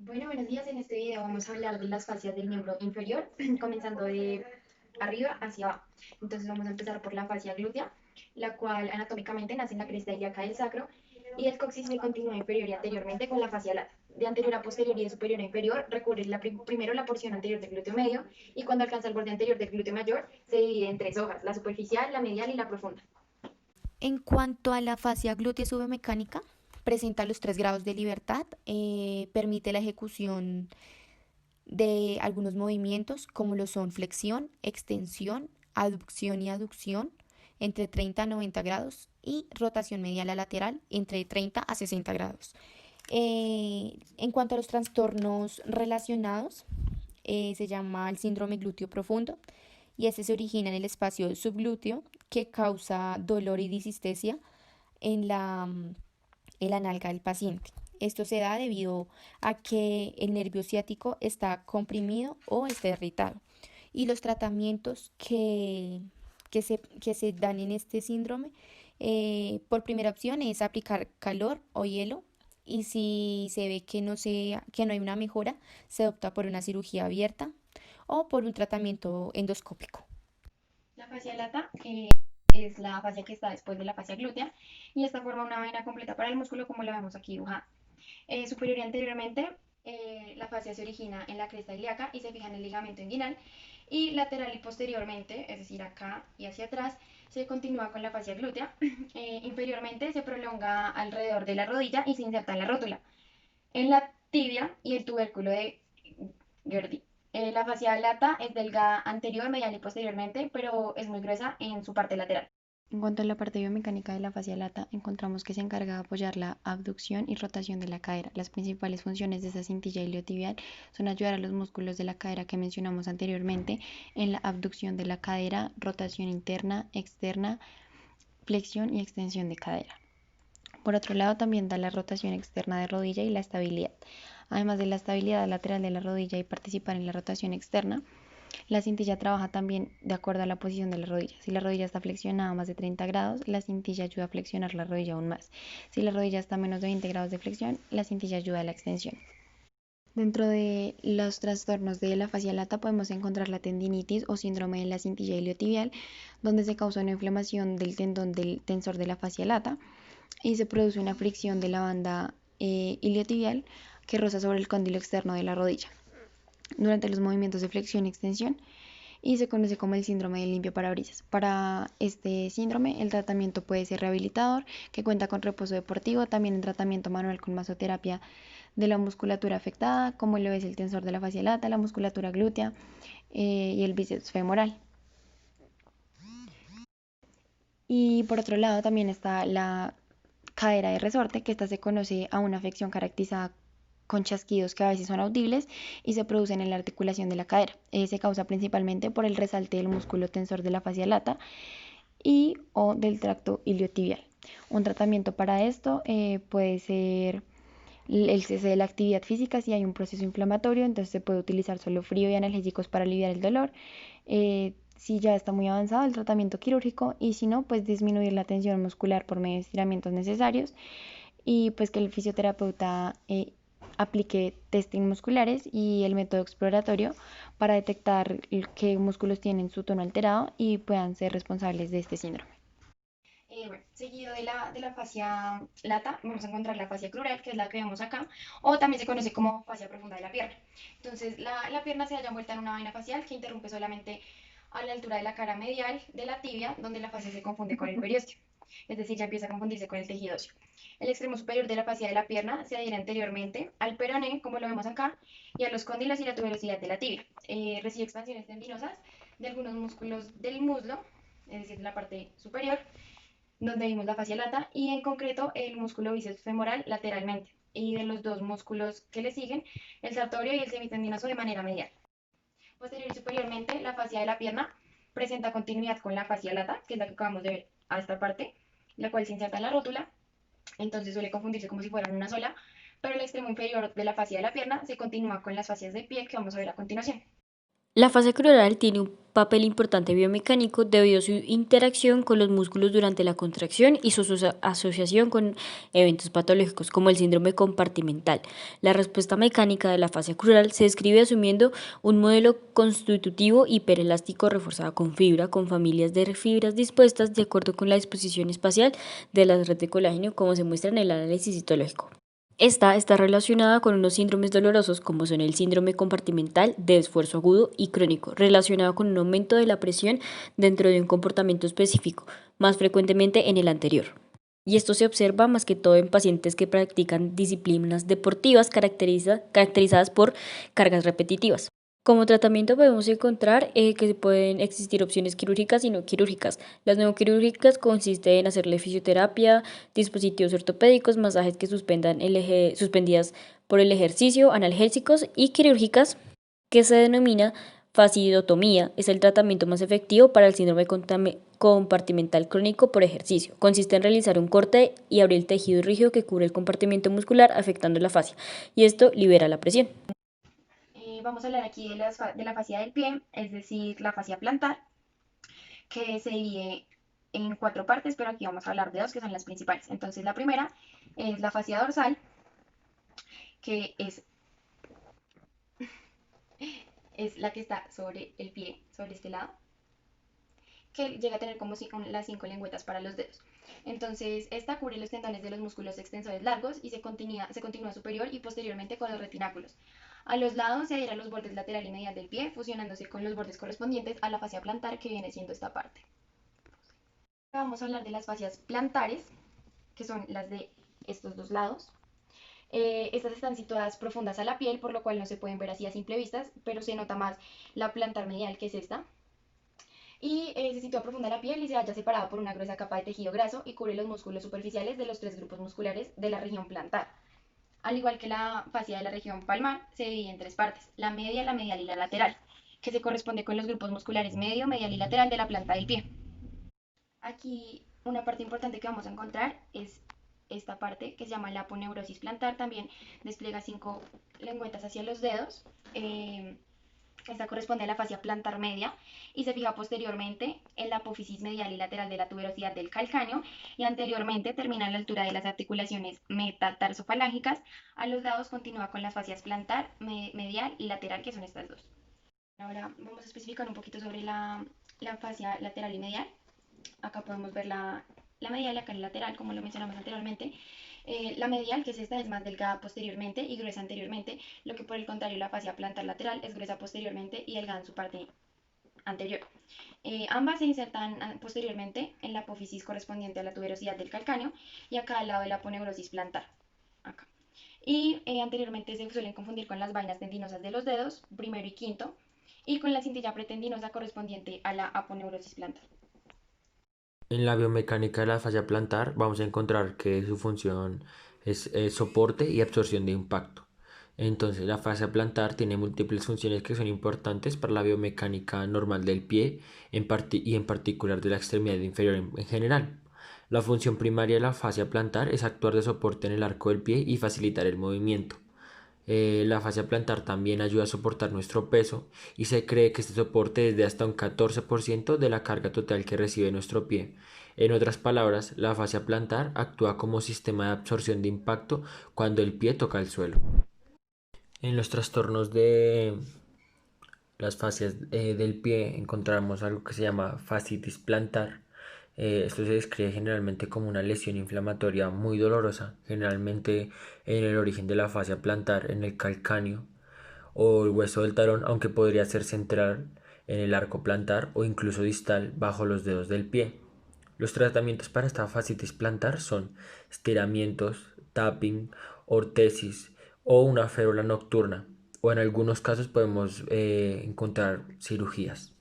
Bueno, buenos días. En este video vamos a hablar de las fascias del miembro inferior, comenzando de arriba hacia abajo. Entonces vamos a empezar por la fascia glútea, la cual anatómicamente nace en la cresta ilíaca del sacro y el coxis se continúa inferior y anteriormente con la fascia lata. De anterior a posterior y de superior a inferior recubre primero la porción anterior del glúteo medio y cuando alcanza el borde anterior del glúteo mayor se divide en tres hojas, la superficial, la medial y la profunda. En cuanto a la fascia glútea submecánica, presenta los 3 grados de libertad, permite la ejecución de algunos movimientos como lo son flexión, extensión, abducción y aducción entre 30 a 90 grados y rotación medial a lateral entre 30 a 60 grados. En cuanto a los trastornos relacionados, se llama el síndrome glúteo profundo y este se origina en el espacio subglúteo que causa dolor y disestesia en la nalga del paciente. Esto se da debido a que el nervio ciático está comprimido o está irritado. Y los tratamientos que se dan en este síndrome, por primera opción es aplicar calor o hielo. Y si se ve que no hay una mejora, se opta por una cirugía abierta o por un tratamiento endoscópico. La fascia lata es la fascia que está después de la fascia glútea y esta forma una vena completa para el músculo como la vemos aquí dibujada. Superior y anteriormente, la fascia se origina en la cresta ilíaca y se fija en el ligamento inguinal y lateral y posteriormente, es decir, acá y hacia atrás, se continúa con la fascia glútea. Inferiormente se prolonga alrededor de la rodilla y se inserta en la rótula, en la tibia y el tubérculo de Gerdi. La fascia lata es delgada anterior, medial y posteriormente, pero es muy gruesa en su parte lateral. En cuanto a la parte biomecánica de la fascia lata, encontramos que se encarga de apoyar la abducción y rotación de la cadera. Las principales funciones de esta cintilla iliotibial son ayudar a los músculos de la cadera que mencionamos anteriormente en la abducción de la cadera, rotación interna, externa, flexión y extensión de cadera. Por otro lado, también da la rotación externa de rodilla y la estabilidad. Además de la estabilidad lateral de la rodilla y participar en la rotación externa, la cintilla trabaja también de acuerdo a la posición de la rodilla. Si la rodilla está flexionada a más de 30 grados, la cintilla ayuda a flexionar la rodilla aún más. Si la rodilla está a menos de 20 grados de flexión, la cintilla ayuda a la extensión. Dentro de los trastornos de la fascia lata podemos encontrar la tendinitis o síndrome de la cintilla iliotibial, donde se causa una inflamación del tendón del tensor de la fascia lata y se produce una fricción de la banda iliotibial que roza sobre el cóndilo externo de la rodilla durante los movimientos de flexión y extensión y se conoce como el síndrome del limpio parabrisas. Para este síndrome, el tratamiento puede ser rehabilitador, que cuenta con reposo deportivo, también en tratamiento manual con masoterapia de la musculatura afectada, como lo es el tensor de la fascia lata, la musculatura glútea y el bíceps femoral. Y por otro lado, también está la cadera de resorte, que esta se conoce a una afección caracterizada con chasquidos que a veces son audibles y se producen en la articulación de la cadera. Se causa principalmente por el resalte del músculo tensor de la fascia lata y o del tracto iliotibial. Un tratamiento para esto puede ser el cese de la actividad física si hay un proceso inflamatorio, entonces se puede utilizar solo frío y analgésicos para aliviar el dolor. Si ya está muy avanzado el tratamiento quirúrgico y si no, pues disminuir la tensión muscular por medio de estiramientos necesarios y pues que el fisioterapeuta aplique testing musculares y el método exploratorio para detectar qué músculos tienen su tono alterado y puedan ser responsables de este síndrome. Bueno, seguido de la fascia lata, vamos a encontrar la fascia crural, que es la que vemos acá, o también se conoce como fascia profunda de la pierna. Entonces, la pierna se halla envuelta en una vaina facial que interrumpe solamente a la altura de la cara medial de la tibia, donde la fascia se confunde con el periósteo, es decir, ya empieza a confundirse con el tejido óseo. El extremo superior de la fascia de la pierna se adhiere anteriormente al peroné, como lo vemos acá, y a los cóndilos y la tuberosidad de la tibia. Recibe expansiones tendinosas de algunos músculos del muslo, es decir, de la parte superior, donde vimos la fascia lata y en concreto el músculo bíceps femoral lateralmente y de los dos músculos que le siguen, el sartorio y el semitendinoso de manera medial. Posterior y superiormente, la fascia de la pierna presenta continuidad con la fascia lata, que es la que acabamos de ver a esta parte, la cual se inserta en la rótula, entonces suele confundirse como si fueran una sola, pero el extremo inferior de la fascia de la pierna se continúa con las fascias de pie que vamos a ver a continuación. La fascia crural tiene un papel importante biomecánico debido a su interacción con los músculos durante la contracción y su asociación con eventos patológicos como el síndrome compartimental. La respuesta mecánica de la fascia crural se describe asumiendo un modelo constitutivo hiperelástico reforzado con fibra, con familias de fibras dispuestas de acuerdo con la disposición espacial de la red de colágeno, como se muestra en el análisis citológico. Esta está relacionada con unos síndromes dolorosos como son el síndrome compartimental de esfuerzo agudo y crónico, relacionado con un aumento de la presión dentro de un comportamiento específico, más frecuentemente en el anterior. Y esto se observa más que todo en pacientes que practican disciplinas deportivas caracterizadas por cargas repetitivas. Como tratamiento podemos encontrar que pueden existir opciones quirúrgicas y no quirúrgicas. Las no quirúrgicas consisten en hacerle fisioterapia, dispositivos ortopédicos, masajes que suspendan suspendidas por el ejercicio, analgésicos, y quirúrgicas que se denomina fascidotomía. Es el tratamiento más efectivo para el síndrome compartimental crónico por ejercicio. Consiste en realizar un corte y abrir el tejido rígido que cubre el compartimento muscular afectando la fascia, y esto libera la presión. Vamos a hablar aquí de la fascia del pie, es decir, la fascia plantar, que se divide en cuatro partes, pero aquí vamos a hablar de dos que son las principales. Entonces, la primera es la fascia dorsal, que es la que está sobre el pie, sobre este lado, que llega a tener como si las cinco lengüetas para los dedos. Entonces, esta cubre los tendones de los músculos extensores largos y se continúa superior y posteriormente con los retináculos. A los lados se adhieren los bordes lateral y medial del pie, fusionándose con los bordes correspondientes a la fascia plantar, que viene siendo esta parte. Vamos a hablar de las fascias plantares, que son las de estos dos lados. Estas están situadas profundas a la piel, por lo cual no se pueden ver así a simple vista, pero se nota más la plantar medial, que es esta. Y se sitúa profunda en la piel y se halla separada por una gruesa capa de tejido graso y cubre los músculos superficiales de los tres grupos musculares de la región plantar. Al igual que la fascia de la región palmar, se divide en tres partes: la media, la medial y la lateral, que se corresponde con los grupos musculares medio, medial y lateral de la planta del pie. Aquí una parte importante que vamos a encontrar es esta parte que se llama la aponeurosis plantar. También despliega cinco lengüetas hacia los dedos. Esta corresponde a la fascia plantar media y se fija posteriormente en la apófisis medial y lateral de la tuberosidad del calcáneo, y anteriormente termina a la altura de las articulaciones metatarsofalángicas. A los lados continúa con las fascias plantar, medial y lateral, que son estas dos. Ahora vamos a especificar un poquito sobre la fascia lateral y medial. Acá podemos ver la medial y acá la lateral, como lo mencionamos anteriormente. La medial, que es esta, es más delgada posteriormente y gruesa anteriormente, lo que por el contrario la fascia plantar lateral es gruesa posteriormente y delgada en su parte anterior. Ambas se insertan posteriormente en la apófisis correspondiente a la tuberosidad del calcáneo y acá al lado de la aponeurosis plantar. Acá. Y anteriormente se suelen confundir con las vainas tendinosas de los dedos, primero y quinto, y con la cintilla pretendinosa correspondiente a la aponeurosis plantar. En la biomecánica de la fascia plantar vamos a encontrar que su función es soporte y absorción de impacto. Entonces la fascia plantar tiene múltiples funciones que son importantes para la biomecánica normal del pie y en particular de la extremidad inferior en general. La función primaria de la fascia plantar es actuar de soporte en el arco del pie y facilitar el movimiento. La fascia plantar también ayuda a soportar nuestro peso y se cree que este soporte es de hasta un 14% de la carga total que recibe nuestro pie. En otras palabras, la fascia plantar actúa como sistema de absorción de impacto cuando el pie toca el suelo. En los trastornos de las fascias del pie encontramos algo que se llama fascitis plantar. Esto se describe generalmente como una lesión inflamatoria muy dolorosa, generalmente en el origen de la fascia plantar, en el calcáneo o el hueso del talón, aunque podría ser central en el arco plantar o incluso distal bajo los dedos del pie. Los tratamientos para esta fascitis plantar son estiramientos, tapping, ortesis o una férula nocturna, o en algunos casos podemos encontrar cirugías.